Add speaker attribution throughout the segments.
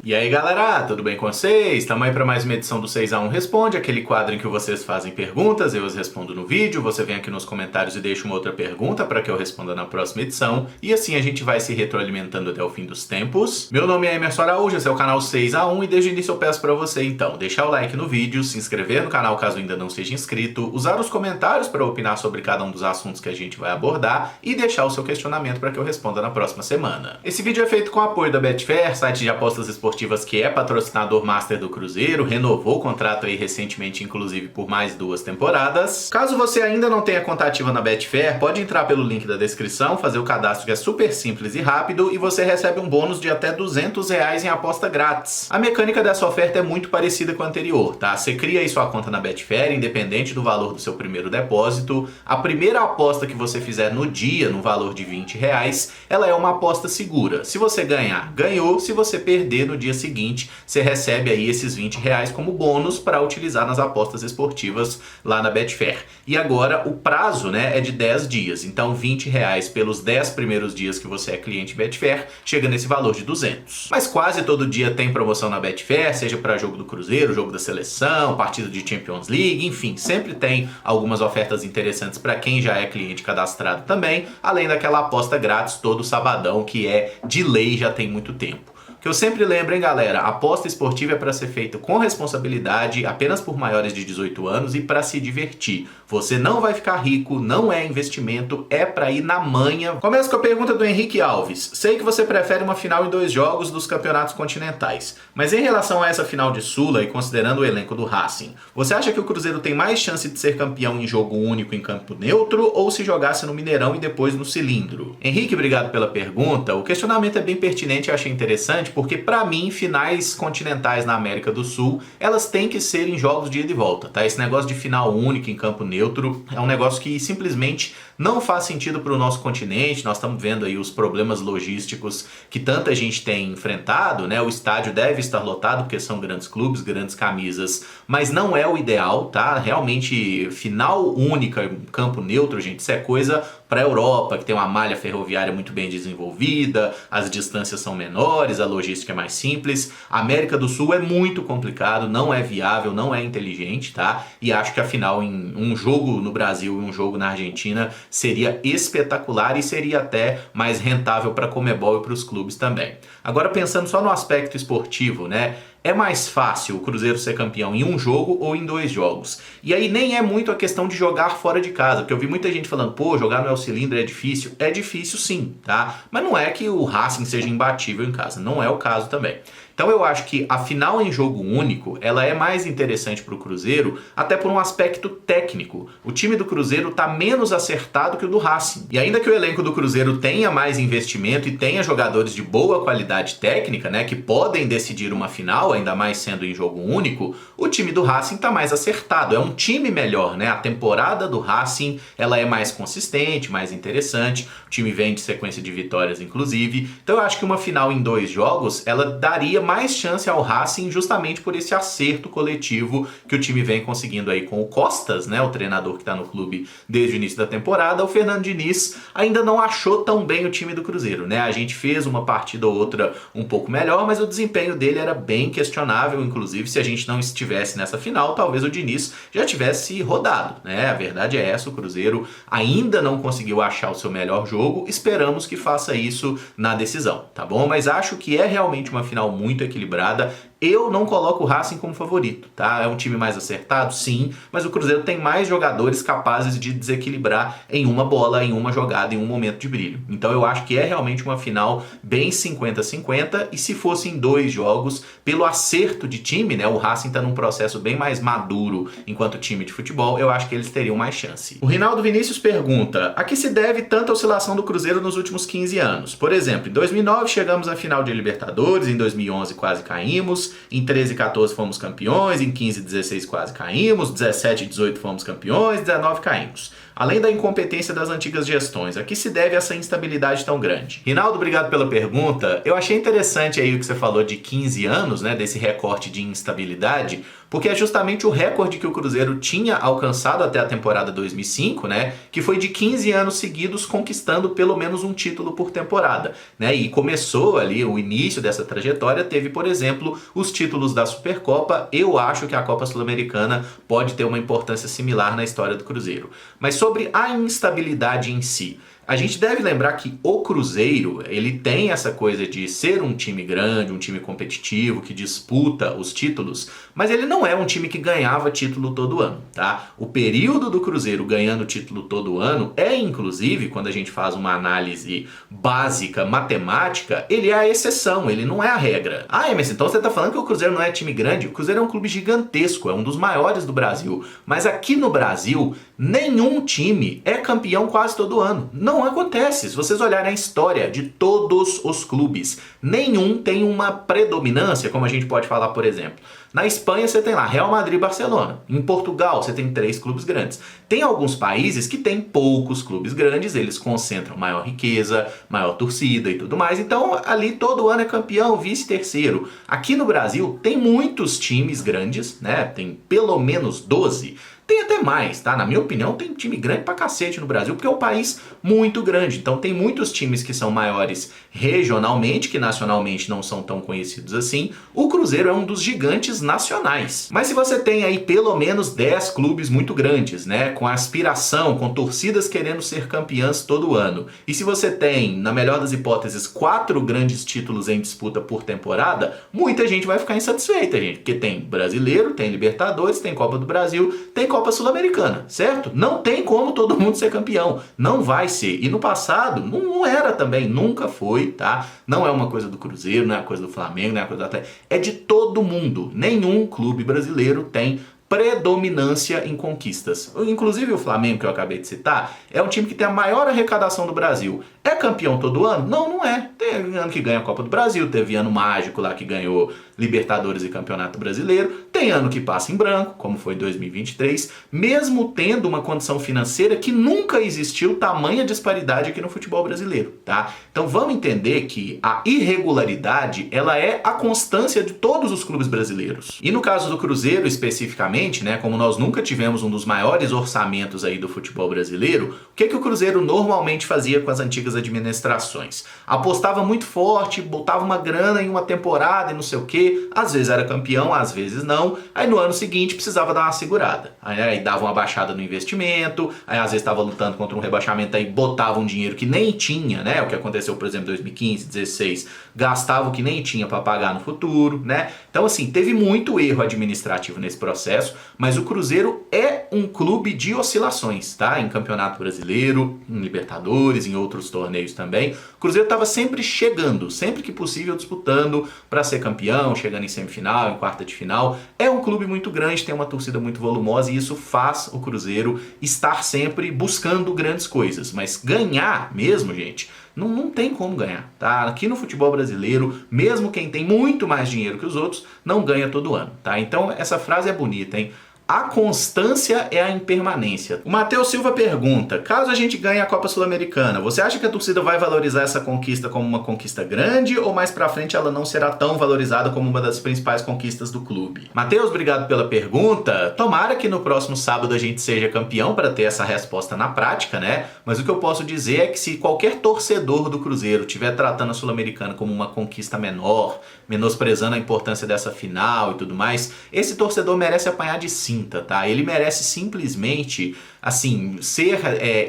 Speaker 1: E aí galera, tudo bem com vocês? Estamos aí para mais uma edição do 6x1 Responde, aquele quadro em que vocês fazem perguntas, eu as respondo no vídeo, você vem aqui nos comentários e deixa uma outra pergunta para que eu responda na próxima edição, e assim a gente vai se retroalimentando até o fim dos tempos. Meu nome é Emerson Araújo, esse é o canal 6x1 e desde o início eu peço para você então deixar o like no vídeo, se inscrever no canal caso ainda não seja inscrito, usar os comentários para opinar sobre cada um dos assuntos que a gente vai abordar e deixar o seu questionamento para que eu responda na próxima semana. Esse vídeo é feito com o apoio da Betfair, site de apostas esportivas que é patrocinador master do Cruzeiro, renovou o contrato aí recentemente, inclusive por mais 2 temporadas. Caso você ainda não tenha conta ativa na Betfair, pode entrar pelo link da descrição, fazer o cadastro que é super simples e rápido e você recebe um bônus de até R$200 em aposta grátis. A mecânica dessa oferta é muito parecida com a anterior, tá? Você cria aí sua conta na Betfair, independente do valor do seu primeiro depósito. A primeira aposta que você fizer no dia, no valor de R$20, ela é uma aposta segura. Se você ganhar, ganhou. Se você perder no dia seguinte, você recebe aí esses R$20 como bônus para utilizar nas apostas esportivas lá na Betfair. E agora o prazo, né, é de 10 dias. Então R$20 pelos 10 primeiros dias que você é cliente Betfair chega nesse valor de 200. Mas quase todo dia tem promoção na Betfair, seja para jogo do Cruzeiro, jogo da seleção, partida de Champions League, enfim, sempre tem algumas ofertas interessantes para quem já é cliente cadastrado também, além daquela aposta grátis todo sabadão que é de lei já tem muito tempo. Que eu sempre lembro, hein, galera, a aposta esportiva é para ser feita com responsabilidade, apenas por maiores de 18 anos e para se divertir. Você não vai ficar rico, não é investimento, é para ir na manha. Começo com a pergunta do Henrique Alves. Sei que você prefere uma final em 2 jogos dos campeonatos continentais, mas em relação a essa final de Sula e considerando o elenco do Racing, você acha que o Cruzeiro tem mais chance de ser campeão em jogo único em campo neutro ou se jogasse no Mineirão e depois no Cilindro? Henrique, obrigado pela pergunta. O questionamento é bem pertinente e eu achei interessante porque para mim, finais continentais na América do Sul, elas têm que ser em jogos de ida e volta, tá? Esse negócio de final única em campo neutro é um negócio que simplesmente não faz sentido para o nosso continente. Nós estamos vendo aí os problemas logísticos que tanta gente tem enfrentado, né? O estádio deve estar lotado porque são grandes clubes, grandes camisas, mas não é o ideal, tá? Realmente, final única em campo neutro, gente, isso é coisa para a Europa, que tem uma malha ferroviária muito bem desenvolvida, as distâncias são menores, a logística é mais simples. A América do Sul é muito complicado, não é viável, não é inteligente, tá? E acho que a final em um jogo no Brasil e um jogo na Argentina seria espetacular e seria até mais rentável para a Conmebol e para os clubes também. Agora pensando só no aspecto esportivo, né? É mais fácil o Cruzeiro ser campeão em um jogo ou em 2 jogos. E aí nem é muito a questão de jogar fora de casa, porque eu vi muita gente falando, pô, jogar no El Cilindro é difícil. É difícil sim, tá? Mas não é que o Racing seja imbatível em casa, não é o caso também. Então eu acho que a final em jogo único, ela é mais interessante para o Cruzeiro, até por um aspecto técnico. O time do Cruzeiro está menos acertado que o do Racing. E ainda que o elenco do Cruzeiro tenha mais investimento e tenha jogadores de boa qualidade técnica, né, que podem decidir uma final, ainda mais sendo em jogo único, o time do Racing está mais acertado. É um time melhor, né? A temporada do Racing, ela é mais consistente, mais interessante. O time vem de sequência de vitórias, inclusive. Então eu acho que uma final em 2 jogos, ela daria mais chance ao Racing justamente por esse acerto coletivo que o time vem conseguindo aí com o Costas, né, o treinador que está no clube desde o início da temporada. O Fernando Diniz ainda não achou tão bem o time do Cruzeiro, né? A gente fez uma partida ou outra um pouco melhor, mas o desempenho dele era bem questionável, inclusive se a gente não estivesse nessa final, talvez o Diniz já tivesse rodado, né? A verdade é essa, o Cruzeiro ainda não conseguiu achar o seu melhor jogo, esperamos que faça isso na decisão, tá bom? Mas acho que é realmente uma final muito equilibrada. Eu não coloco o Racing como favorito, tá? É um time mais acertado, sim, mas o Cruzeiro tem mais jogadores capazes de desequilibrar em uma bola, em uma jogada, em um momento de brilho. Então eu acho que é realmente uma final bem 50-50 e se fosse em 2 jogos, pelo acerto de time, né? O Racing tá num processo bem mais maduro enquanto time de futebol, eu acho que eles teriam mais chance. O Rinaldo Vinícius pergunta, a que se deve tanta oscilação do Cruzeiro nos últimos 15 anos? Por exemplo, em 2009 chegamos à final de Libertadores, em 2011 quase caímos, em 13 e 14 fomos campeões, em 15 e 16 quase caímos, 17 e 18 fomos campeões, 19 caímos. Além da incompetência das antigas gestões, a que se deve essa instabilidade tão grande? Rinaldo, obrigado pela pergunta. Eu achei interessante aí o que você falou de 15 anos, né, desse recorte de instabilidade, porque é justamente o recorde que o Cruzeiro tinha alcançado até a temporada 2005, né, que foi de 15 anos seguidos conquistando pelo menos um título por temporada, né, e começou ali, o início dessa trajetória teve, por exemplo, os títulos da Supercopa. Eu acho que a Copa Sul-Americana pode ter uma importância similar na história do Cruzeiro. Mas sobre a instabilidade em si, a gente deve lembrar que o Cruzeiro, ele tem essa coisa de ser um time grande, um time competitivo, que disputa os títulos, mas ele não é um time que ganhava título todo ano, tá? O período do Cruzeiro ganhando título todo ano é, inclusive, quando a gente faz uma análise básica, matemática, ele é a exceção, ele não é a regra. Ah, Emerson, então você tá falando que o Cruzeiro não é time grande? O Cruzeiro é um clube gigantesco, é um dos maiores do Brasil, mas aqui no Brasil, nenhum time é campeão quase todo ano. Não acontece. Se vocês olharem a história de todos os clubes, nenhum tem uma predominância, como a gente pode falar, por exemplo. Na Espanha você tem lá Real Madrid e Barcelona. Em Portugal você tem 3 clubes grandes. Tem alguns países que tem poucos clubes grandes, eles concentram maior riqueza, maior torcida e tudo mais. Então ali todo ano é campeão, vice, terceiro. Aqui no Brasil tem muitos times grandes, né? Tem pelo menos 12. Tem até mais, tá? Na minha opinião, tem time grande pra cacete no Brasil, porque é um país muito grande. Então tem muitos times que são maiores regionalmente, que nacionalmente não são tão conhecidos assim. O Cruzeiro é um dos gigantes nacionais. Mas se você tem aí pelo menos 10 clubes muito grandes, né? Com aspiração, com torcidas querendo ser campeãs todo ano. E se você tem, na melhor das hipóteses, 4 grandes títulos em disputa por temporada, muita gente vai ficar insatisfeita, gente. Porque tem Brasileiro, tem Libertadores, tem Copa do Brasil, tem Copa Sul-Americana, certo? Não tem como todo mundo ser campeão. Não vai ser. E no passado, não era também. Nunca foi, tá? Não é uma coisa do Cruzeiro, não é uma coisa do Flamengo, não é uma coisa do Atlético. É de todo mundo. Nenhum clube brasileiro tem predominância em conquistas. Inclusive o Flamengo, que eu acabei de citar, é um time que tem a maior arrecadação do Brasil. É campeão todo ano? Não, não é. Tem ano que ganha a Copa do Brasil, teve ano mágico lá que ganhou Libertadores e Campeonato Brasileiro, tem ano que passa em branco, como foi 2023, mesmo tendo uma condição financeira que nunca existiu tamanha disparidade aqui no futebol brasileiro, tá? Então vamos entender que a irregularidade, ela é a constância de todos os clubes brasileiros. E no caso do Cruzeiro especificamente, né, como nós nunca tivemos um dos maiores orçamentos aí do futebol brasileiro, o que o Cruzeiro normalmente fazia com as antigas administrações? Apostava muito forte, botava uma grana em uma temporada e não sei o que, às vezes era campeão, às vezes não, aí no ano seguinte precisava dar uma segurada, aí dava uma baixada no investimento, aí às vezes estava lutando contra um rebaixamento, aí botava um dinheiro que nem tinha, né, o que aconteceu por exemplo em 2015, 2016, gastava o que nem tinha para pagar no futuro, né, então assim, teve muito erro administrativo nesse processo, mas o Cruzeiro é um clube de oscilações, tá, em Campeonato Brasileiro, em Libertadores, em outros torneios também, o Cruzeiro estava sempre chegando, sempre que possível disputando para ser campeão, chegando em semifinal, em quarta de final. É um clube muito grande, tem uma torcida muito volumosa e isso faz o Cruzeiro estar sempre buscando grandes coisas. Mas ganhar mesmo, gente, não tem como ganhar, tá? Aqui no futebol brasileiro, mesmo quem tem muito mais dinheiro que os outros, não ganha todo ano, tá? Então essa frase é bonita, hein? A constância é a impermanência. O Matheus Silva pergunta, caso a gente ganhe a Copa Sul-Americana, você acha que a torcida vai valorizar essa conquista como uma conquista grande ou mais pra frente ela não será tão valorizada como uma das principais conquistas do clube? Matheus, obrigado pela pergunta. Tomara que no próximo sábado a gente seja campeão para ter essa resposta na prática, né? Mas o que eu posso dizer é que se qualquer torcedor do Cruzeiro estiver tratando a Sul-Americana como uma conquista menor, menosprezando a importância dessa final e tudo mais, esse torcedor merece apanhar de cinta, tá? Ele merece simplesmente, assim, ser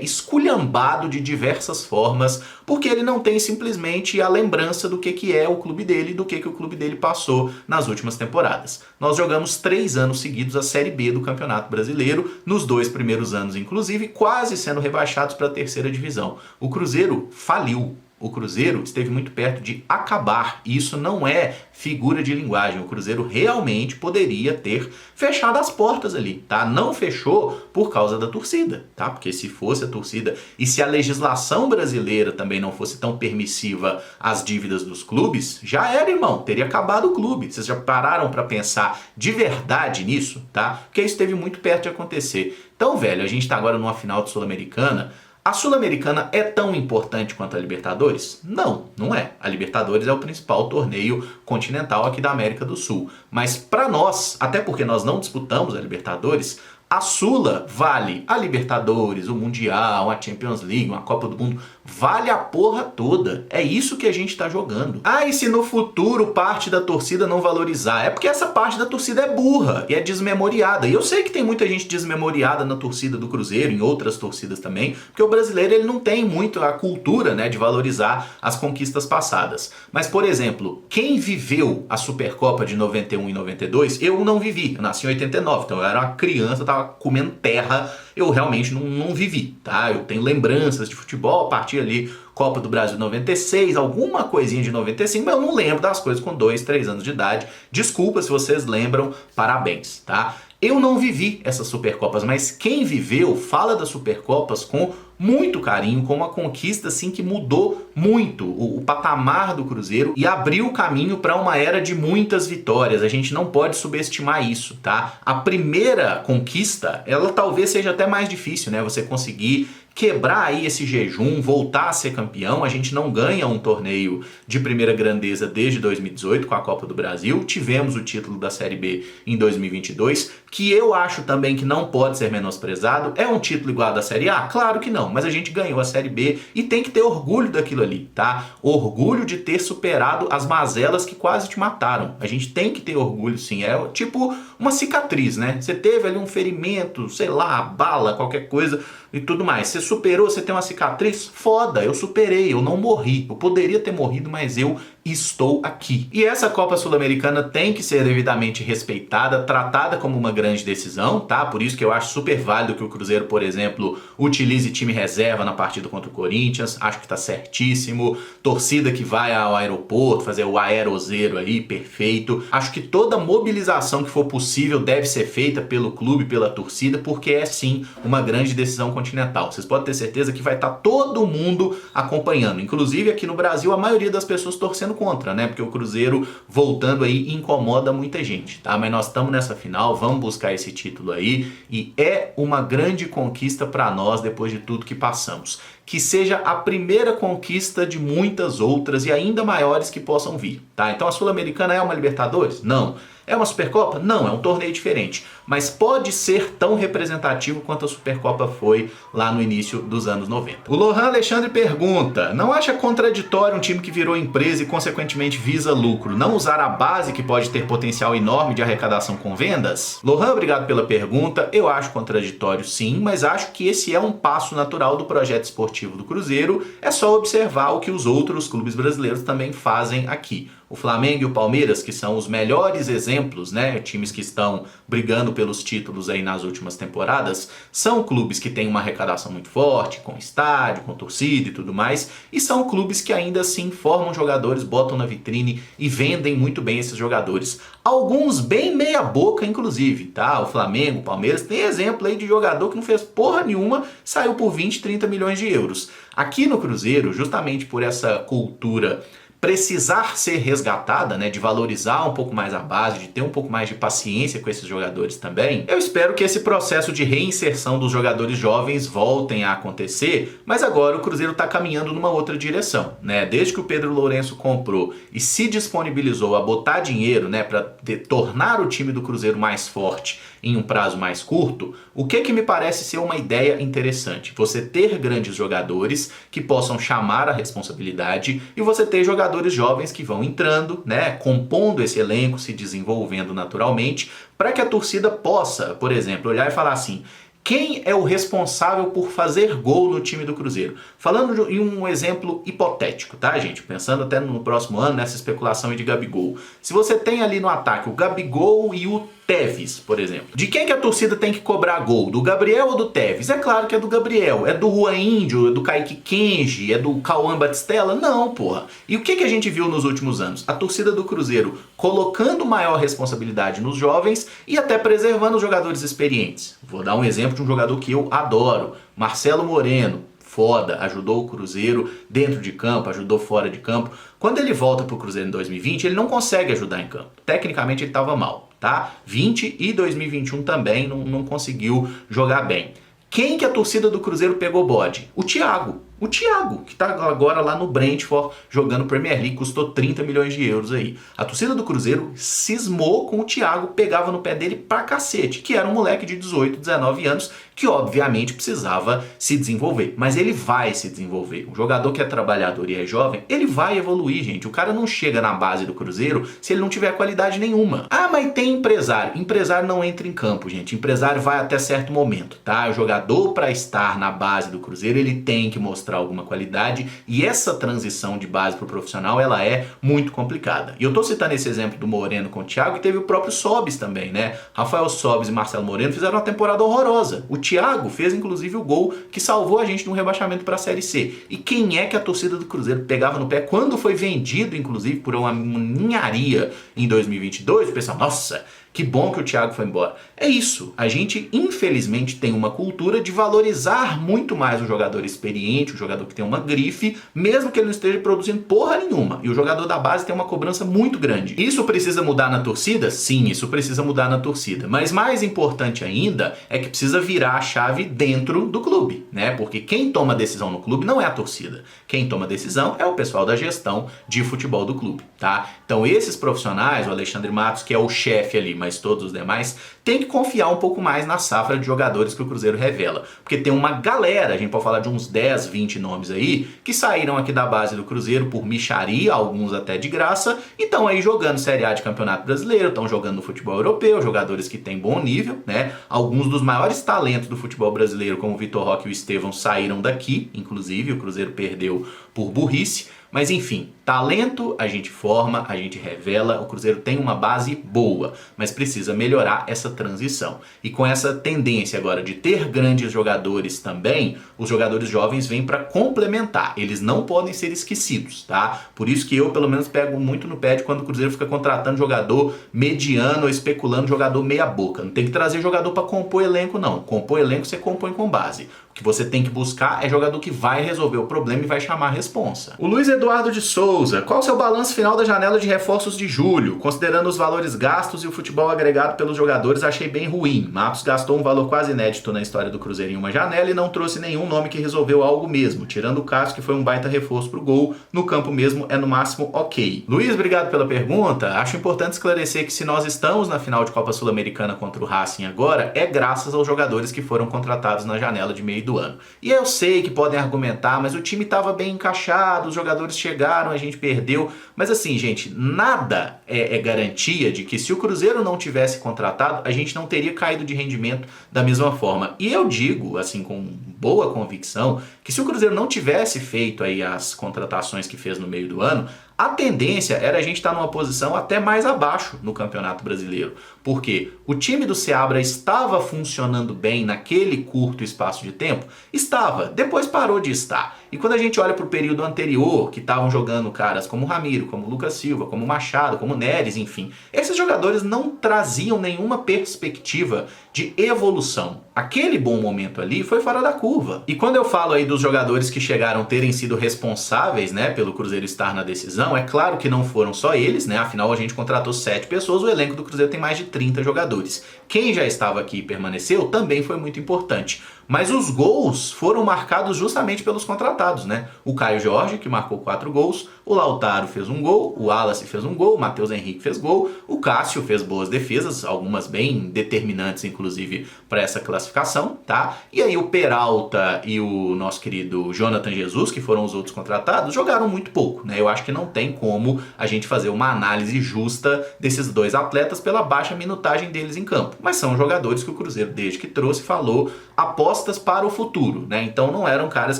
Speaker 1: esculhambado de diversas formas, porque ele não tem simplesmente a lembrança do que é o clube dele, do que o clube dele passou nas últimas temporadas. Nós jogamos 3 anos seguidos a Série B do Campeonato Brasileiro, nos 2 primeiros anos, inclusive, quase sendo rebaixados para a terceira divisão. O Cruzeiro faliu. O Cruzeiro esteve muito perto de acabar, e isso não é figura de linguagem. O Cruzeiro realmente poderia ter fechado as portas ali, tá? Não fechou por causa da torcida, tá? Porque se fosse a torcida e se a legislação brasileira também não fosse tão permissiva às dívidas dos clubes, já era, irmão, teria acabado o clube. Vocês já pararam para pensar de verdade nisso, tá? Porque isso esteve muito perto de acontecer. Então, velho, a gente tá agora numa final de Sul-Americana. A Sul-Americana é tão importante quanto a Libertadores? Não, não é. A Libertadores é o principal torneio continental aqui da América do Sul. Mas para nós, até porque nós não disputamos a Libertadores, a Sula vale a Libertadores, o Mundial, a Champions League, uma Copa do Mundo, vale a porra toda. É isso que a gente tá jogando. Ah, e se no futuro parte da torcida não valorizar? É porque essa parte da torcida é burra e é desmemoriada. E eu sei que tem muita gente desmemoriada na torcida do Cruzeiro, em outras torcidas também, porque o brasileiro ele não tem muito a cultura, né, de valorizar as conquistas passadas. Mas, por exemplo, quem viveu a Supercopa de 91 e 92, eu não vivi. Eu nasci em 89, então eu era uma criança, tava comendo terra, eu realmente não vivi, tá? Eu tenho lembranças de futebol a partir ali, Copa do Brasil 96, alguma coisinha de 95, mas eu não lembro das coisas com 2, 3 anos de idade. Desculpa se vocês lembram, parabéns, tá? Eu não vivi essas Supercopas, mas quem viveu fala das Supercopas com muito carinho, com uma conquista assim que mudou muito o patamar do Cruzeiro e abriu o caminho para uma era de muitas vitórias. A gente não pode subestimar isso, tá? A primeira conquista, ela talvez seja até mais difícil, né? Você conseguir quebrar aí esse jejum, voltar a ser campeão. A gente não ganha um torneio de primeira grandeza desde 2018 com a Copa do Brasil. Tivemos o título da Série B em 2022, que eu acho também que não pode ser menosprezado. É um título igual ao da Série A? Claro que não, mas a gente ganhou a Série B e tem que ter orgulho daquilo ali, tá? Orgulho de ter superado as mazelas que quase te mataram. A gente tem que ter orgulho, sim. É tipo uma cicatriz, né? Você teve ali um ferimento, sei lá, bala, qualquer coisa e tudo mais. Você superou, você tem uma cicatriz? Foda, eu superei, eu não morri. Eu poderia ter morrido, mas eu estou aqui. E essa Copa Sul-Americana tem que ser devidamente respeitada, tratada como uma grande decisão, tá? Por isso que eu acho super válido que o Cruzeiro, por exemplo, utilize time reserva na partida contra o Corinthians. Acho que tá certíssimo. Torcida que vai ao aeroporto, fazer o aerozeiro aí, perfeito. Acho que toda mobilização que for possível deve ser feita pelo clube, pela torcida, porque é sim uma grande decisão continental. Vocês podem ter certeza que vai estar todo mundo acompanhando. Inclusive aqui no Brasil, a maioria das pessoas torcendo contra, né? Porque o Cruzeiro voltando aí incomoda muita gente, tá? Mas nós estamos nessa final, vamos buscar esse título aí e é uma grande conquista para nós depois de tudo que passamos. Que seja a primeira conquista de muitas outras e ainda maiores que possam vir, tá? Então a Sul-Americana é uma Libertadores? Não. É uma Supercopa? Não, é um torneio diferente. Mas pode ser tão representativo quanto a Supercopa foi lá no início dos anos 90. O Lohan Alexandre pergunta: não acha contraditório um time que virou empresa e consequentemente visa lucro não usar a base que pode ter potencial enorme de arrecadação com vendas? Lohan, obrigado pela pergunta. Eu acho contraditório sim, mas acho que esse é um passo natural do projeto esportivo do Cruzeiro. É só observar o que os outros clubes brasileiros também fazem aqui. O Flamengo e o Palmeiras, que são os melhores exemplos, né, times que estão brigando pelos títulos aí nas últimas temporadas, são clubes que têm uma arrecadação muito forte, com estádio, com torcida e tudo mais, e são clubes que ainda assim formam jogadores, botam na vitrine e vendem muito bem esses jogadores. Alguns bem meia boca, inclusive, tá? O Flamengo, o Palmeiras, tem exemplo aí de jogador que não fez porra nenhuma, saiu por 20, 30 milhões de euros. Aqui no Cruzeiro, justamente por essa cultura precisar ser resgatada, né, de valorizar um pouco mais a base, de ter um pouco mais de paciência com esses jogadores também, eu espero que esse processo de reinserção dos jogadores jovens voltem a acontecer, mas agora o Cruzeiro está caminhando numa outra direção, né? Desde que o Pedro Lourenço comprou e se disponibilizou a botar dinheiro, né, para tornar o time do Cruzeiro mais forte em um prazo mais curto, o que me parece ser uma ideia interessante? Você ter grandes jogadores que possam chamar a responsabilidade e você ter jogadores jovens que vão entrando, né, compondo esse elenco, se desenvolvendo naturalmente, para que a torcida possa, por exemplo, olhar e falar assim: quem é o responsável por fazer gol no time do Cruzeiro? Falando em um exemplo hipotético, tá, gente? Pensando até no próximo ano, nessa especulação de Gabigol. Se você tem ali no ataque o Gabigol e o Tevez, por exemplo. De quem que a torcida tem que cobrar gol? Do Gabriel ou do Tevez? É claro que é do Gabriel. É do Juan Índio, é do Kaique Kenji, é do Cauã Batistella? Não, porra. E o que a gente viu nos últimos anos? A torcida do Cruzeiro colocando maior responsabilidade nos jovens e até preservando os jogadores experientes. Vou dar um exemplo de um jogador que eu adoro. Marcelo Moreno. Foda, ajudou o Cruzeiro dentro de campo, ajudou fora de campo. Quando ele volta pro Cruzeiro em 2020, ele não consegue ajudar em campo. Tecnicamente ele estava mal, tá? 20 e 2021 também não conseguiu jogar bem. Quem que a torcida do Cruzeiro pegou bode? O Thiago. O Thiago, que tá agora lá no Brentford jogando Premier League, custou 30 milhões de euros aí. A torcida do Cruzeiro cismou com o Thiago, pegava no pé dele pra cacete, que era um moleque de 18, 19 anos, que obviamente precisava se desenvolver. Mas ele vai se desenvolver. Um jogador que é trabalhador e é jovem, ele vai evoluir, gente. O cara não chega na base do Cruzeiro se ele não tiver qualidade nenhuma. Ah, mas tem empresário. Empresário não entra em campo, gente. Empresário vai até certo momento, tá? O jogador, para estar na base do Cruzeiro, ele tem que mostrar alguma qualidade, e essa transição de base para o profissional, ela é muito complicada. E eu tô citando esse exemplo do Moreno com o Thiago, e teve o próprio Sobis também, né? Rafael Sobis e Marcelo Moreno fizeram uma temporada horrorosa. O Thiago fez inclusive o gol que salvou a gente de um rebaixamento para a Série C. E quem é que a torcida do Cruzeiro pegava no pé quando foi vendido, inclusive, por uma ninharia em 2022? O pessoal, nossa, que bom que o Thiago foi embora. É isso. A gente, infelizmente, tem uma cultura de valorizar muito mais o jogador experiente, o jogador que tem uma grife, mesmo que ele não esteja produzindo porra nenhuma. E o jogador da base tem uma cobrança muito grande. Isso precisa mudar na torcida? Sim, isso precisa mudar na torcida. Mas mais importante ainda é que precisa virar a chave dentro do clube, né? Porque quem toma decisão no clube não é a torcida. Quem toma decisão é o pessoal da gestão de futebol do clube, tá? Então esses profissionais, o Alexandre Matos, que é o chefe ali, mas todos os demais, tem que confiar um pouco mais na safra de jogadores que o Cruzeiro revela. Porque tem uma galera, a gente pode falar de uns 10, 20 nomes aí, que saíram aqui da base do Cruzeiro por mixaria, alguns até de graça, e estão aí jogando Série A de Campeonato Brasileiro, estão jogando no futebol europeu, jogadores que têm bom nível, né? Alguns dos maiores talentos do futebol brasileiro, como o Vitor Roque e o Estevão, saíram daqui, inclusive, o Cruzeiro perdeu por burrice. Mas enfim, talento a gente forma, a gente revela, o Cruzeiro tem uma base boa, mas precisa melhorar essa transição. E com essa tendência agora de ter grandes jogadores também, os jogadores jovens vêm para complementar, eles não podem ser esquecidos, tá? Por isso que eu pelo menos pego muito no pé de quando o Cruzeiro fica contratando jogador mediano ou especulando jogador meia boca. Não tem que trazer jogador para compor elenco não, compor elenco você compõe com base. O que você tem que buscar é jogador que vai resolver o problema e vai chamar a responsa. O Luiz Eduardo de Souza, qual o seu balanço final da janela de reforços de julho? Considerando os valores gastos e o futebol agregado pelos jogadores, achei bem ruim. Matos gastou um valor quase inédito na história do Cruzeiro em uma janela e não trouxe nenhum nome que resolveu algo mesmo, tirando o Cássio, que foi um baita reforço pro gol, no campo mesmo é no máximo ok. Luiz, obrigado pela pergunta. Acho importante esclarecer que se nós estamos na final de Copa Sul-Americana contra o Racing agora, é graças aos jogadores que foram contratados na janela de meio do ano. E eu sei que podem argumentar, mas o time estava bem encaixado, os jogadores chegaram, a gente perdeu. Mas assim, gente, nada é garantia de que se o Cruzeiro não tivesse contratado, a gente não teria caído de rendimento da mesma forma. E eu digo, assim, com boa convicção, que se o Cruzeiro não tivesse feito aí as contratações que fez no meio do ano, a tendência era a gente estar numa posição até mais abaixo no Campeonato Brasileiro. Porque o time do Seabra estava funcionando bem naquele curto espaço de tempo? Estava, depois parou de estar. E quando a gente olha para o período anterior, que estavam jogando caras como Ramiro, como Lucas Silva, como Machado, como Neres, enfim, esses jogadores não traziam nenhuma perspectiva de evolução. Aquele bom momento ali foi fora da curva. E quando eu falo aí dos jogadores que chegaram a terem sido responsáveis, né, pelo Cruzeiro estar na decisão, é claro que não foram só eles, né, afinal a gente contratou 7 pessoas, o elenco do Cruzeiro tem mais de 30 jogadores. Quem já estava aqui e permaneceu também foi muito importante. Mas os gols foram marcados justamente pelos contratados, né? O Caio Jorge, que marcou 4 gols, o Lautaro fez um gol, o Wallace fez um gol, o Matheus Henrique fez gol, o Cássio fez boas defesas, algumas bem determinantes, inclusive, para essa classificação, tá? E aí o Peralta e o nosso querido Jonathan Jesus, que foram os outros contratados, jogaram muito pouco, né? Eu acho que não tem como a gente fazer uma análise justa desses dois atletas pela baixa minutagem deles em campo. Mas são jogadores que o Cruzeiro, desde que trouxe, falou apostas para o futuro, né? Então não eram caras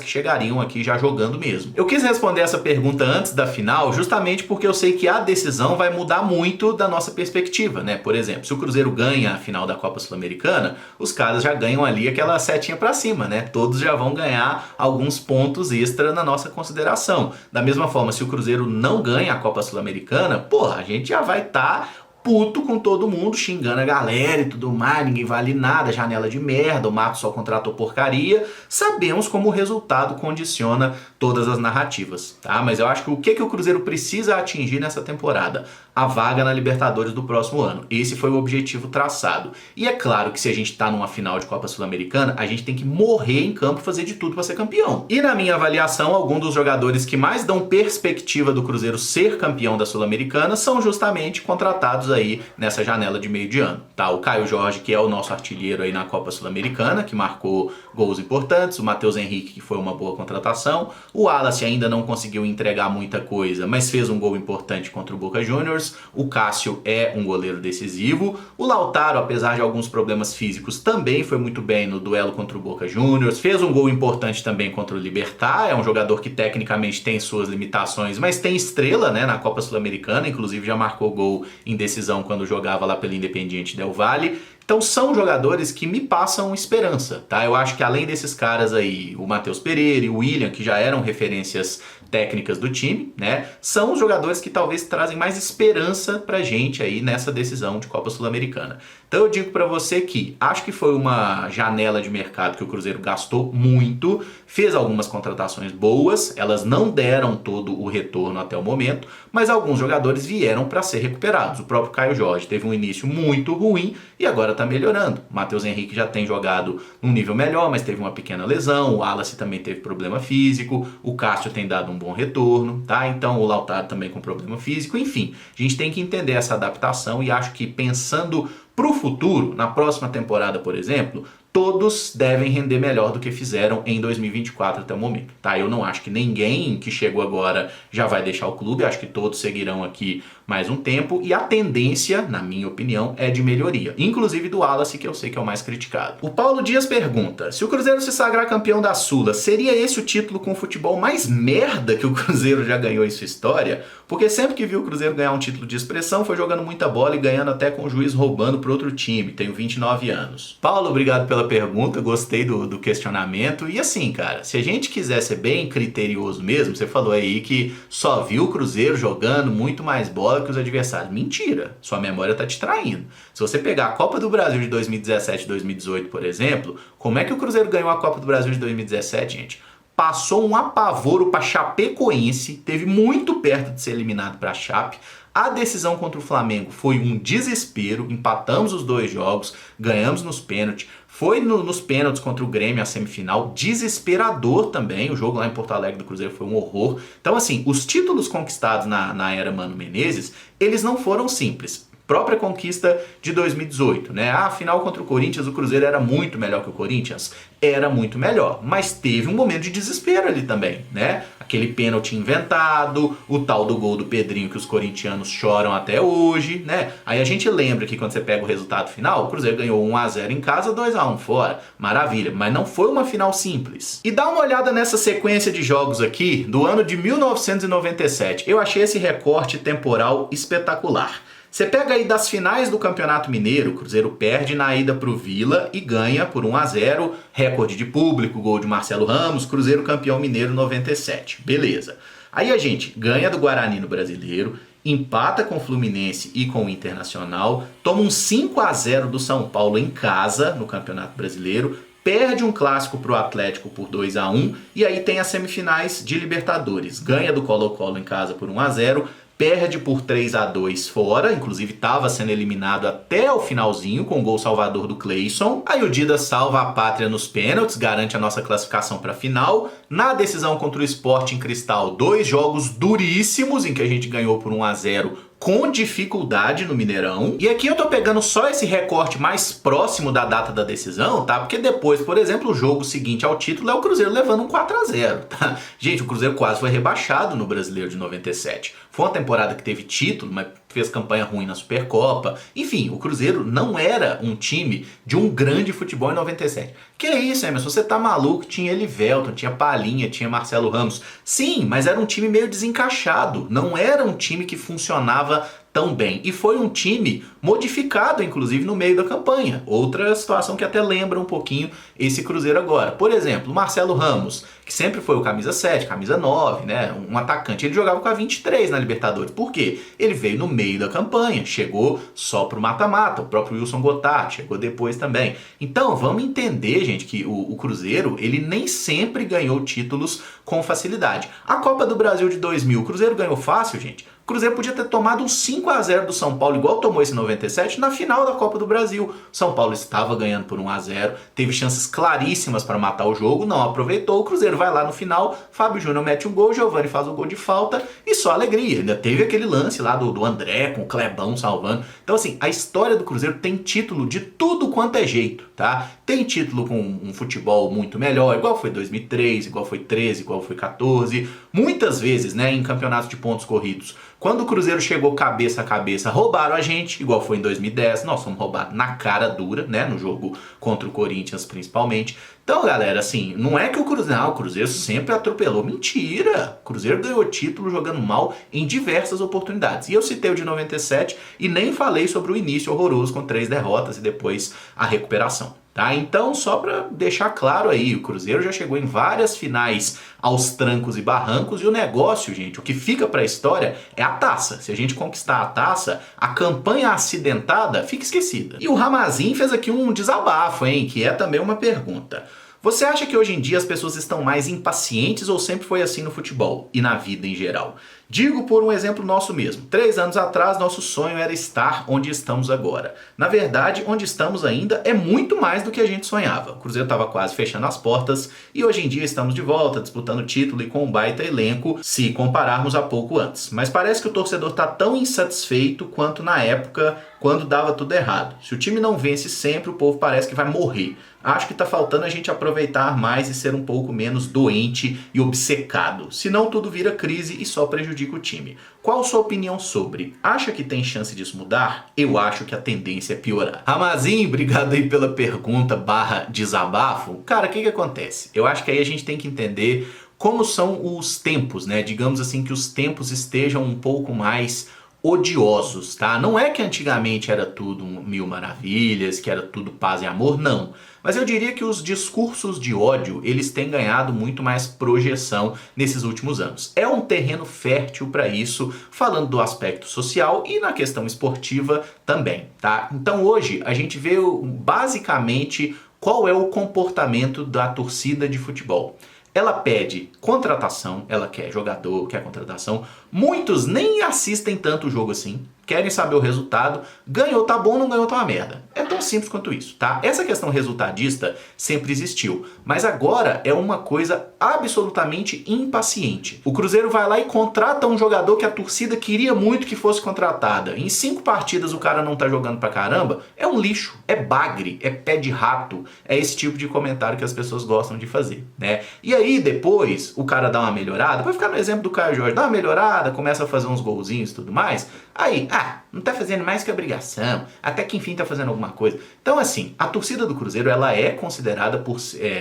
Speaker 1: que chegariam aqui já jogando mesmo. Eu quis responder essa pergunta antes da final justamente porque eu sei que a decisão vai mudar muito da nossa perspectiva, né? Por exemplo, se o Cruzeiro ganha a final da Copa Sul-Americana, os caras já ganham ali aquela setinha para cima, né? Todos já vão ganhar alguns pontos extra na nossa consideração. Da mesma forma, se o Cruzeiro não ganha a Copa Sul-Americana, porra, a gente já vai estar puto com todo mundo, xingando a galera e tudo mais, ninguém vale nada, janela de merda, o Mato só contratou porcaria. Sabemos como o resultado condiciona todas as narrativas, tá? Mas eu acho que o Cruzeiro precisa atingir nessa temporada? A vaga na Libertadores do próximo ano. Esse foi o objetivo traçado. E é claro que se a gente tá numa final de Copa Sul-Americana, a gente tem que morrer em campo e fazer de tudo para ser campeão. E na minha avaliação, alguns dos jogadores que mais dão perspectiva do Cruzeiro ser campeão da Sul-Americana são justamente contratados aí nessa janela de meio de ano, tá? O Caio Jorge, que é o nosso artilheiro aí na Copa Sul-Americana, que marcou gols importantes, o Matheus Henrique, que foi uma boa contratação, o Wallace ainda não conseguiu entregar muita coisa, mas fez um gol importante contra o Boca Juniors, o Cássio é um goleiro decisivo, o Lautaro, apesar de alguns problemas físicos, também foi muito bem no duelo contra o Boca Juniors, fez um gol importante também contra o Libertad, é um jogador que tecnicamente tem suas limitações, mas tem estrela, né, na Copa Sul-Americana, inclusive já marcou gol em decisão quando jogava lá pelo Independiente Del Valle. Então são jogadores que me passam esperança, tá? Eu acho que além desses caras aí, o Matheus Pereira e o William, que já eram referências técnicas do time, né? São os jogadores que talvez trazem mais esperança pra gente aí nessa decisão de Copa Sul-Americana. Então eu digo pra você que acho que foi uma janela de mercado que o Cruzeiro gastou muito, fez algumas contratações boas, elas não deram todo o retorno até o momento, mas alguns jogadores vieram para ser recuperados. O próprio Caio Jorge teve um início muito ruim e agora tá melhorando. O Matheus Henrique já tem jogado num nível melhor, mas teve uma pequena lesão, o Wallace também teve problema físico, o Cássio tem dado um bom retorno, tá? Então o Lautaro também com problema físico, enfim, a gente tem que entender essa adaptação e acho que pensando pro futuro, na próxima temporada, por exemplo, todos devem render melhor do que fizeram em 2024 até o momento, tá? Eu não acho que ninguém que chegou agora já vai deixar o clube, acho que todos seguirão aqui mais um tempo e a tendência, na minha opinião, é de melhoria, inclusive do Wallace, que eu sei que é o mais criticado. O Paulo Dias pergunta, se o Cruzeiro se sagrar campeão da Sula, seria esse o título com futebol mais merda que o Cruzeiro já ganhou em sua história? Porque sempre que viu o Cruzeiro ganhar um título de expressão, foi jogando muita bola e ganhando até com o juiz roubando para outro time. Tenho 29 anos. Paulo, obrigado pela pergunta, gostei do questionamento. E assim, cara, se a gente quiser ser bem criterioso mesmo, você falou aí que só viu o Cruzeiro jogando muito mais bola que os adversários. Mentira, sua memória tá te traindo. Se você pegar a Copa do Brasil de 2017 e 2018, por exemplo, como é que o Cruzeiro ganhou a Copa do Brasil de 2017, gente? Passou um apavoro para Chapecoense, teve muito perto de ser eliminado para a Chape. A decisão contra o Flamengo foi um desespero, empatamos os 2 jogos, ganhamos nos pênaltis. Foi nos pênaltis contra o Grêmio a semifinal, desesperador também, o jogo lá em Porto Alegre do Cruzeiro foi um horror. Então assim, os títulos conquistados na era Mano Menezes, eles não foram simples. Própria conquista de 2018, né? A final contra o Corinthians, o Cruzeiro era muito melhor que o Corinthians? Era muito melhor, mas teve um momento de desespero ali também, né? Aquele pênalti inventado, o tal do gol do Pedrinho que os corintianos choram até hoje, né? Aí a gente lembra que quando você pega o resultado final, o Cruzeiro ganhou 1-0 em casa, 2-1 fora. Maravilha, mas não foi uma final simples. E dá uma olhada nessa sequência de jogos aqui do ano de 1997. Eu achei esse recorte temporal espetacular. Você pega aí das finais do Campeonato Mineiro, o Cruzeiro perde na ida pro Vila e ganha por 1-0, recorde de público, gol de Marcelo Ramos, Cruzeiro campeão mineiro 97, beleza. Aí a gente ganha do Guarani no Brasileiro, empata com o Fluminense e com o Internacional, toma um 5-0 do São Paulo em casa no Campeonato Brasileiro, perde um clássico pro Atlético por 2-1 e aí tem as semifinais de Libertadores, ganha do Colo-Colo em casa por 1-0, perde por 3-2 fora, inclusive estava sendo eliminado até o finalzinho com o gol salvador do Cleison. Aí o Dida salva a pátria nos pênaltis, garante a nossa classificação para a final. Na decisão contra o Sporting Cristal, 2 jogos duríssimos em que a gente ganhou por 1-0 com dificuldade no Mineirão. E aqui eu tô pegando só esse recorte mais próximo da data da decisão, tá? Porque depois, por exemplo, o jogo seguinte ao título é o Cruzeiro levando um 4-0, tá? Gente, o Cruzeiro quase foi rebaixado no Brasileiro de 97. Foi uma temporada que teve título, mas fez campanha ruim na Supercopa. Enfim, o Cruzeiro não era um time de um grande futebol em 97. Que é isso, Emerson? Você tá maluco? Tinha Elivelton, tinha Palhinha, tinha Marcelo Ramos. Sim, mas era um time meio desencaixado. Não era um time que funcionava tão bem. E foi um time modificado, inclusive, no meio da campanha. Outra situação que até lembra um pouquinho esse Cruzeiro agora. Por exemplo, o Marcelo Ramos, que sempre foi o camisa 7, camisa 9, né? Um atacante. Ele jogava com a 23 na Libertadores. Por quê? Ele veio no meio da campanha, chegou só pro mata-mata. O próprio Wilson Gottard chegou depois também. Então, vamos entender, gente, que o Cruzeiro, ele nem sempre ganhou títulos com facilidade. A Copa do Brasil de 2000, o Cruzeiro ganhou fácil, gente. O Cruzeiro podia ter tomado um 5-0 do São Paulo, igual tomou esse 97, na final da Copa do Brasil. São Paulo estava ganhando por 1-0, teve chances claríssimas para matar o jogo, não aproveitou. O Cruzeiro vai lá no final, Fábio Júnior mete um gol, Giovani faz o gol de falta e só alegria. Ainda teve aquele lance lá do André com o Clebão salvando. Então assim, a história do Cruzeiro tem título de tudo quanto é jeito, tá? Tem título com um futebol muito melhor, igual foi 2003, igual foi 13, igual foi 14. Muitas vezes, né, em campeonatos de pontos corridos. Quando o Cruzeiro chegou cabeça a cabeça, roubaram a gente, igual foi em 2010. Nós fomos roubados na cara dura, né? No jogo contra o Corinthians, principalmente. Então, galera, assim, não é que o Cruzeiro sempre atropelou. Mentira! O Cruzeiro ganhou título jogando mal em diversas oportunidades. E eu citei o de 97 e nem falei sobre o início horroroso com 3 derrotas e depois a recuperação. Tá? Então, só para deixar claro aí, o Cruzeiro já chegou em várias finais aos trancos e barrancos e o negócio, gente, o que fica para a história é a taça. Se a gente conquistar a taça, a campanha acidentada fica esquecida. E o Ramazinho fez aqui um desabafo, hein, que é também uma pergunta. Você acha que hoje em dia as pessoas estão mais impacientes ou sempre foi assim no futebol e na vida em geral? Digo por um exemplo nosso mesmo. 3 anos atrás, nosso sonho era estar onde estamos agora. Na verdade, onde estamos ainda é muito mais do que a gente sonhava. O Cruzeiro estava quase fechando as portas e hoje em dia estamos de volta, disputando título e com um baita elenco, se compararmos a pouco antes. Mas parece que o torcedor está tão insatisfeito quanto na época quando dava tudo errado. Se o time não vence sempre, o povo parece que vai morrer. Acho que está faltando a gente aproveitar mais e ser um pouco menos doente e obcecado. Senão tudo vira crise e só prejudica o time. Qual a sua opinião sobre? Acha que tem chance disso mudar? Eu acho que a tendência é piorar. Ramazinho, obrigado aí pela pergunta / desabafo. Cara, o que acontece? Eu acho que aí a gente tem que entender como são os tempos, né? Digamos assim que os tempos estejam um pouco mais odiosos, tá? Não é que antigamente era tudo mil maravilhas, que era tudo paz e amor, não. Mas eu diria que os discursos de ódio, eles têm ganhado muito mais projeção nesses últimos anos. É um terreno fértil para isso, falando do aspecto social e na questão esportiva também, tá? Então hoje a gente vê basicamente qual é o comportamento da torcida de futebol. Ela pede contratação, ela quer jogador, quer contratação. Muitos nem assistem tanto o jogo assim, querem saber o resultado. Ganhou, tá bom, não ganhou, tá uma merda. É tão simples quanto isso, tá? Essa questão resultadista sempre existiu, mas agora é uma coisa absolutamente impaciente. O Cruzeiro vai lá e contrata um jogador que a torcida queria muito que fosse contratada. Em 5 partidas o cara não tá jogando pra caramba, é um lixo, é bagre, é pé de rato. É esse tipo de comentário que as pessoas gostam de fazer, né? E aí depois o cara dá uma melhorada, vai ficar no exemplo do Caio Jorge, dá uma melhorada, começa a fazer uns golzinhos e tudo mais. Aí, não tá fazendo mais que obrigação, até que enfim tá fazendo alguma coisa. Então assim, a torcida do Cruzeiro, ela é considerada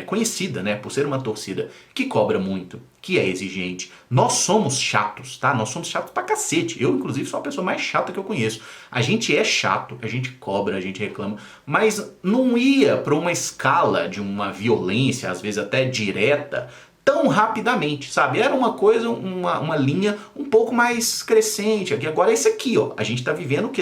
Speaker 1: conhecida, né, por ser uma torcida que cobra muito, que é exigente. Nós somos chatos, tá? Nós somos chatos pra cacete. Eu, inclusive, sou a pessoa mais chata que eu conheço. A gente é chato, a gente cobra, a gente reclama, mas não ia pra uma escala de uma violência, às vezes até direta, tão rapidamente, sabe? Era uma coisa, uma linha um pouco mais crescente. Aqui agora é isso aqui, ó. A gente tá vivendo o quê?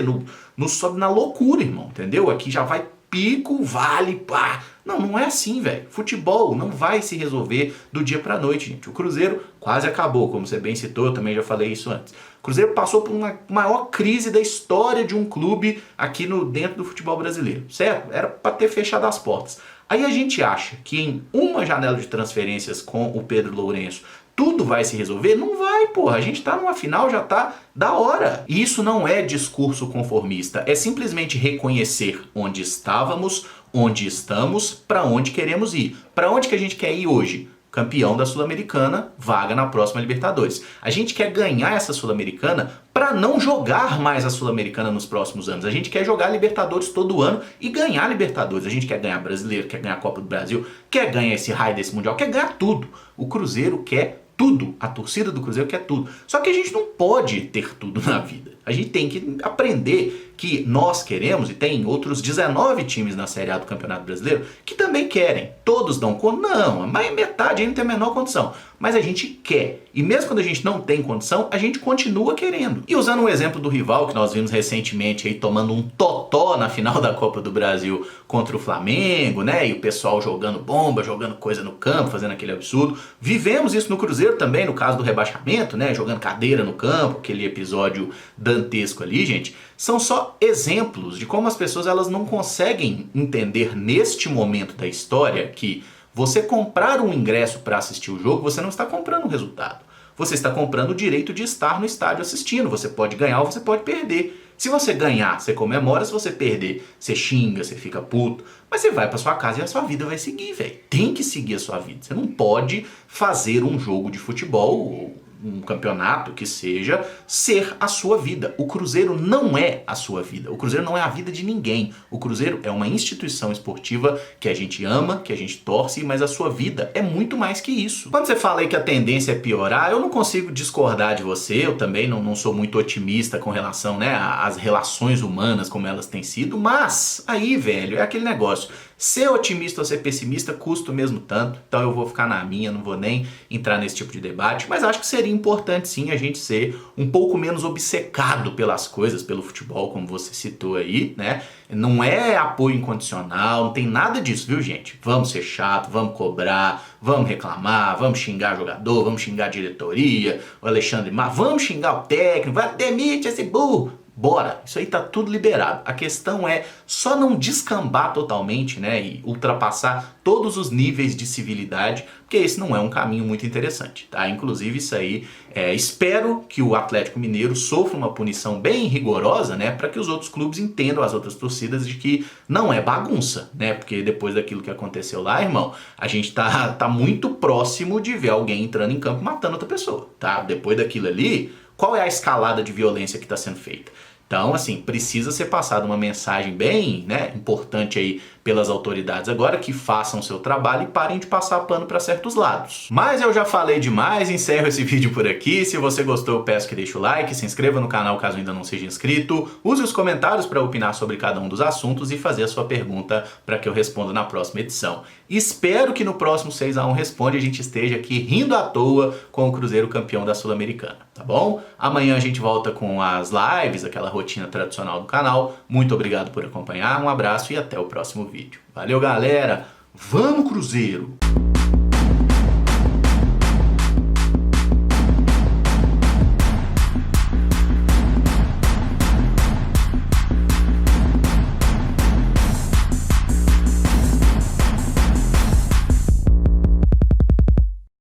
Speaker 1: Sobe na loucura, irmão, entendeu? Aqui já vai pico, vale, pá. Não é assim, velho. Futebol não vai se resolver do dia pra noite, gente. O Cruzeiro quase acabou, como você bem citou, eu também já falei isso antes. O Cruzeiro passou por uma maior crise da história de um clube aqui dentro do futebol brasileiro, certo? Era pra ter fechado as portas. Aí a gente acha que em uma janela de transferências com o Pedro Lourenço tudo vai se resolver? Não vai, porra. A gente tá numa final, já tá da hora. E isso não é discurso conformista, é simplesmente reconhecer onde estávamos, onde estamos, para onde queremos ir. Para onde que a gente quer ir hoje? Campeão da Sul-Americana, vaga na próxima Libertadores. A gente quer ganhar essa Sul-Americana para não jogar mais a Sul-Americana nos próximos anos. A gente quer jogar Libertadores todo ano e ganhar Libertadores. A gente quer ganhar Brasileiro, quer ganhar a Copa do Brasil, quer ganhar esse raio desse Mundial, quer ganhar tudo. O Cruzeiro quer tudo. A torcida do Cruzeiro quer tudo. Só que a gente não pode ter tudo na vida. A gente tem que aprender que nós queremos, e tem outros 19 times na Série A do Campeonato Brasileiro que também querem. Todos dão conta? Não, mas metade aí não tem a menor condição. Mas a gente quer. E mesmo quando a gente não tem condição, a gente continua querendo. E usando um exemplo do rival que nós vimos recentemente aí tomando um totó na final da Copa do Brasil contra o Flamengo, né? E o pessoal jogando bomba, jogando coisa no campo, fazendo aquele absurdo. Vivemos isso no Cruzeiro também, no caso do rebaixamento, né? Jogando cadeira no campo, aquele episódio dantesco ali, gente. São só exemplos de como as pessoas elas não conseguem entender neste momento da história que você comprar um ingresso para assistir o jogo, você não está comprando um resultado. Você está comprando o direito de estar no estádio assistindo. Você pode ganhar ou você pode perder. Se você ganhar, você comemora. Se você perder, você xinga, você fica puto. Mas você vai para sua casa e a sua vida vai seguir, velho. Tem que seguir a sua vida. Você não pode fazer um jogo de futebol ou um campeonato que seja ser a sua vida. O Cruzeiro não é a sua vida. O Cruzeiro não é a vida de ninguém. O Cruzeiro é uma instituição esportiva que a gente ama, que a gente torce, mas a sua vida é muito mais que isso. Quando você fala aí que a tendência é piorar, eu não consigo discordar de você. Eu também não sou muito otimista com relação, né, às relações humanas, como elas têm sido, mas aí, velho, é aquele negócio. Ser otimista ou ser pessimista custa o mesmo tanto, então eu vou ficar na minha, não vou nem entrar nesse tipo de debate, mas acho que seria importante sim a gente ser um pouco menos obcecado pelas coisas, pelo futebol, como você citou aí, né? Não é apoio incondicional, não tem nada disso, viu, gente? Vamos ser chato, vamos cobrar, vamos reclamar, vamos xingar jogador, vamos xingar a diretoria, o Alexandre Mar, vamos xingar o técnico, vai demite esse burro. Bora, isso aí tá tudo liberado. A questão é só não descambar totalmente, né, e ultrapassar todos os níveis de civilidade, porque esse não é um caminho muito interessante, tá? Inclusive isso aí, espero que o Atlético Mineiro sofra uma punição bem rigorosa, né, para que os outros clubes entendam, as outras torcidas, de que não é bagunça, né, porque depois daquilo que aconteceu lá, irmão, a gente tá muito próximo de ver alguém entrando em campo matando outra pessoa, tá? Depois daquilo ali, qual é a escalada de violência que está sendo feita? Então, assim, precisa ser passada uma mensagem bem, né, importante aí pelas autoridades agora, que façam o seu trabalho e parem de passar pano para certos lados. Mas eu já falei demais, encerro esse vídeo por aqui. Se você gostou, eu peço que deixe o like, se inscreva no canal caso ainda não seja inscrito, use os comentários para opinar sobre cada um dos assuntos e fazer a sua pergunta para que eu responda na próxima edição. Espero que no próximo 6x1 Responde a gente esteja aqui rindo à toa com o Cruzeiro campeão da Sul-Americana, tá bom? Amanhã a gente volta com as lives, aquela rotina tradicional do canal. Muito obrigado por acompanhar, um abraço e até o próximo vídeo. Valeu, galera! Vamos, Cruzeiro!